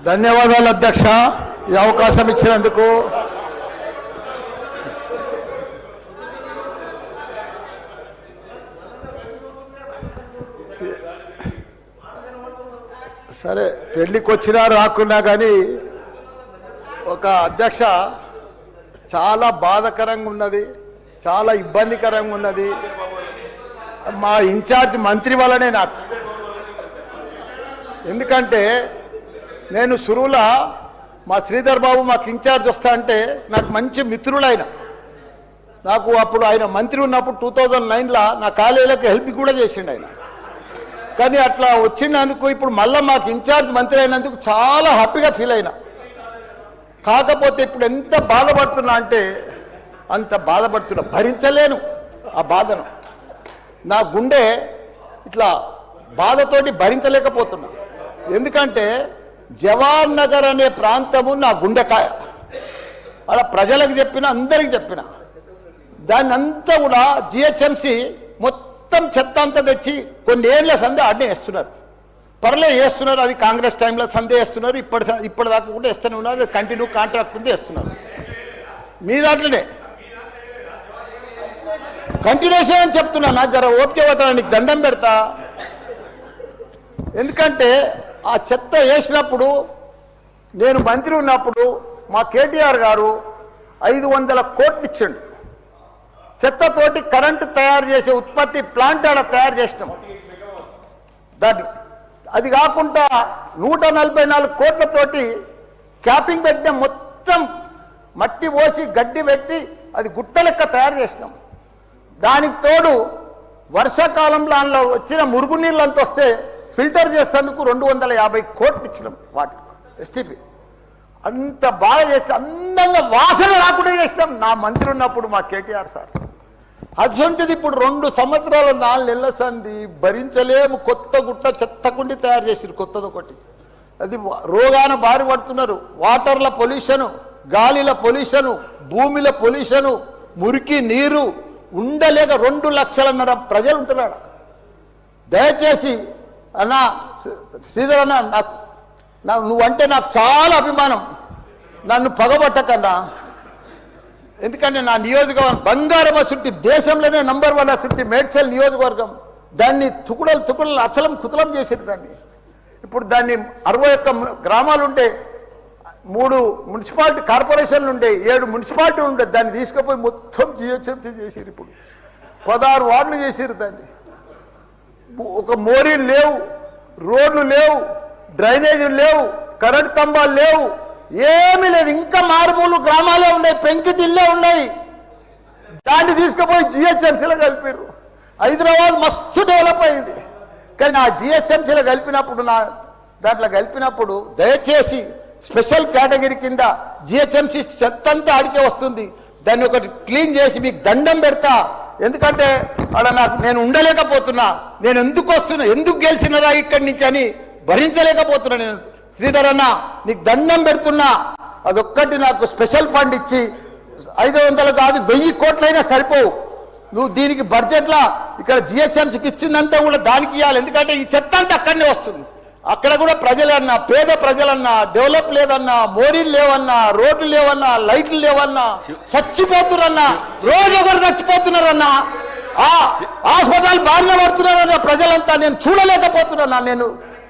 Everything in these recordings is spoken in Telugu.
ధన్యవాదాలు అధ్యక్ష, ఈ అవకాశం ఇచ్చినందుకు. సరే, పెళ్ళికి వచ్చినా రాకున్నా కానీ ఒక అధ్యక్ష చాలా బాధాకరంగా ఉన్నది, చాలా ఇబ్బందికరంగా ఉన్నది. మా ఇన్ఛార్జ్ మంత్రి వల్లనే నాకు. ఎందుకంటే నేను సురువుల మా శ్రీధర్ బాబు మాకు ఇన్ఛార్జ్ వస్తా అంటే నాకు మంచి మిత్రుడు ఆయన. నాకు అప్పుడు ఆయన మంత్రి ఉన్నప్పుడు 2009లో నా కాలేజీలకు హెల్ప్ కూడా చేసిండు ఆయన. కానీ అట్లా వచ్చినందుకు ఇప్పుడు మళ్ళీ మాకు ఇన్ఛార్జ్ మంత్రి అయినందుకు చాలా హ్యాపీగా ఫీల్ అయినా. కాకపోతే ఇప్పుడు ఎంత బాధపడుతున్నా అంటే అంత బాధపడుతున్నా, భరించలేను ఆ బాధను. నా గుండె ఇట్లా బాధతోటి భరించలేకపోతున్నా. ఎందుకంటే జవహర్ నగర్ అనే ప్రాంతము నా గుండెకాయ. అలా ప్రజలకు చెప్పిన, అందరికి చెప్పిన, దాన్ని అంతా కూడా జిహెచ్ఎంసి మొత్తం చెత్త అంతా తెచ్చి కొన్ని ఏళ్ళ సందే అడ్డే వేస్తున్నారు. పర్లే వేస్తున్నారు, అది కాంగ్రెస్ టైంలో సందే వేస్తున్నారు, ఇప్పటిదాకా కూడా వేస్తూనే ఉన్నారు. కంటిన్యూ కాంట్రాక్ట్ ఉంది వేస్తున్నారు. మీ దాంట్లోనే కంటిన్యూషన్ అని చెప్తున్నా. నా జర ఓపిక పడతాను, నీకు దండం పెడతా. ఎందుకంటే ఆ చెత్త వేసినప్పుడు నేను మంత్రి ఉన్నప్పుడు మా కేటీఆర్ గారు 500 కోట్లు ఇచ్చిండు. చెత్తతోటి కరెంటు తయారు చేసే ఉత్పత్తి ప్లాంట్ ఆడ తయారు చేసినాం. దాన్ని అది కాకుండా 144 కోట్లతోటి క్యాపింగ్ పెట్టిన, మొత్తం మట్టి పోసి గడ్డి పెట్టి అది గుట్ట లెక్క తయారు చేసినాం. దానికి తోడు వర్షాకాలంలో అందులో వచ్చిన మురుగునీళ్ళు అంత వస్తే ఫిల్టర్ చేసేందుకు 250 కోట్లు ఇచ్చినాం. వాటి ఎస్టీపీ అంత బాగా చేస్తే అందంగా వాసన రాకుండా చేసినాం నా మంత్రి ఉన్నప్పుడు మా కేటీఆర్ సార్. అటువంటిది ఇప్పుడు 2 సంవత్సరాలు 4 నెలల సంది భరించలేము. కొత్త గుట్ట చెత్తకుండి తయారు చేసిరు, కొత్తది ఒకటి. అది రోగాన బారి పడుతున్నారు. వాటర్ల పొల్యూషను, గాలిల పొల్యూషను, భూమిల పొల్యూషను, మురికి నీరు ఉండలేక 2 లక్షలన్నర ప్రజలు ఉంటున్నాడు. దయచేసి అన్న శ్రీధర్ అన్న, నువ్వంటే నాకు చాలా అభిమానం, నన్ను పగబట్టకన్నా. ఎందుకంటే నా నియోజకవర్గం బంగారం అసుంటి, దేశంలోనే నంబర్ 1 అసుంటి మేడ్చల్ నియోజకవర్గం. దాన్ని తుకుడలు అచలం కుతలం చేసేది దాన్ని. ఇప్పుడు దాన్ని 61 గ్రామాలు ఉంటే, 3 మున్సిపాలిటీ కార్పొరేషన్లు ఉండే, 7 మున్సిపాలిటీ ఉండే. దాన్ని తీసుకుపోయి మొత్తం జిహెచ్ఎంసీ చేసారు. ఇప్పుడు 16 వార్డులు చేసారు. దాన్ని ఒక మోరీలు లేవు, రోడ్లు లేవు, డ్రైనేజీలు లేవు, కరెంట్ స్తంభాలు లేవు, ఏమీ లేదు. ఇంకా మారుమూలు గ్రామాలే ఉన్నాయి, పెంకిటిల్లే ఉన్నాయి. దాన్ని తీసుకుపోయి జిహెచ్ఎంసీలో కలిపారు. హైదరాబాద్ మస్తు డెవలప్ అయింది. కానీ ఆ జిహెచ్ఎంసీలో కలిపినప్పుడు, దాంట్లో కలిపినప్పుడు దయచేసి స్పెషల్ కేటగిరీ కింద జిహెచ్ఎంసీ చెత్తంతా ఆడికే వస్తుంది. దాన్ని ఒకటి క్లీన్ చేసి మీకు దండం పెడతా. ఎందుకంటే అక్కడ నేను ఉండలేకపోతున్నా. నేను ఎందుకు వస్తున్నా, ఎందుకు గెలిచినరా ఇక్కడి నుంచి అని భరించలేకపోతున్నా. నేను శ్రీధర్ అన్న నీకు దండం పెడుతున్నా. అదొక్కటి నాకు స్పెషల్ ఫండ్ ఇచ్చి 500 కాదు 1000 కోట్లైనా సరిపోవు. నువ్వు దీనికి బడ్జెట్లో ఇక్కడ జిహెచ్ఎంసీకి ఇచ్చిందంతా కూడా దానికి ఇవ్వాలి. ఎందుకంటే ఈ చెత్త అంతా అక్కడనే వస్తుంది. అక్కడ కూడా ప్రజలన్నా, పేద ప్రజలన్నా, డెవలప్ లేదన్నా, మోరీలు లేవన్నా, రోడ్లు లేవన్నా, లైట్లు లేవన్నా, చచ్చిపోతున్నారన్నా, రోజు ఒకరు చచ్చిపోతున్నారన్నా, హాస్పిటల్ బారిన పడుతున్నారన్నా ప్రజలంతా. నేను చూడలేకపోతున్నా,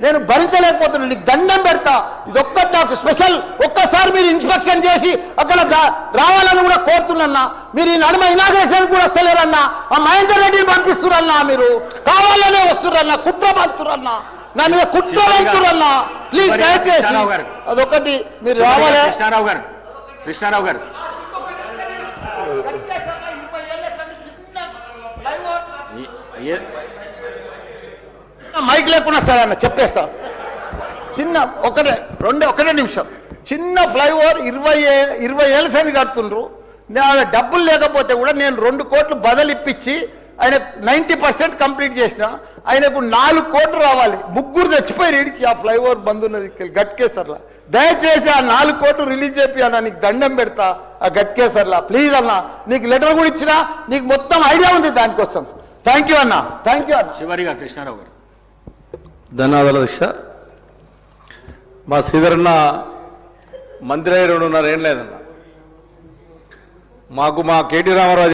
నేను భరించలేకపోతున్నా. నీకు దండం పెడతా. ఇదొక్కటి నాకు స్పెషల్. ఒక్కసారి మీరు ఇన్స్పెక్షన్ చేసి అక్కడ రావాలని కూడా కోరుతున్నా. మీరు ఈ నడుమ ఇనాగ్రేషన్ కూడా వస్తలేరన్నా. ఆ మహేందర్ రెడ్డిని పంపిస్తురన్నా. మీరు కావాలనే వస్తురన్నా, కుట్ర పంపుతురన్నా, నా మీద కుట్రన్నా. ప్లీజ్ దయచేసి అదొకటి మీరు రావాలి. కృష్ణారావు గారు మైక్ లేకుండా సరే అన్న చెప్పేస్తా. చిన్న ఒకటే నిమిషం. చిన్న ఫ్లైఓవర్ 20 ఏళ్ళ సంది కడుతుండ్రు. డబ్బులు లేకపోతే కూడా నేను 2 కోట్లు బదులు ఇప్పించి ఆయన 90% కంప్లీట్ చేసిన. ఆయనకు 4 కోట్లు రావాలి. 3 చచ్చిపోయారు. వీడికి ఆ ఫ్లైఓవర్ బంద్ ఉన్నది గట్కేసర్లా. దయచేసి ఆ 4 కోట్లు రిలీజ్ చేపి అన్న, నీకు దండం పెడతా. ఆ గట్కేసర్లా ప్లీజ్ అన్న. నీకు లెటర్ కూడా ఇచ్చినా, నీకు మొత్తం ఐడియా ఉంది దానికోసం. థ్యాంక్ యూ అన్న, థ్యాంక్ యూ అన్న. చివరిగా కృష్ణారావు గారు. ధన్యవాదాలు అధ్యక్ష. మా శ్రీధరన్న మంత్రి అయ్యి 2.5 ఏళ్ళు లేదన్న. మాకు మా కేటీ రామారావు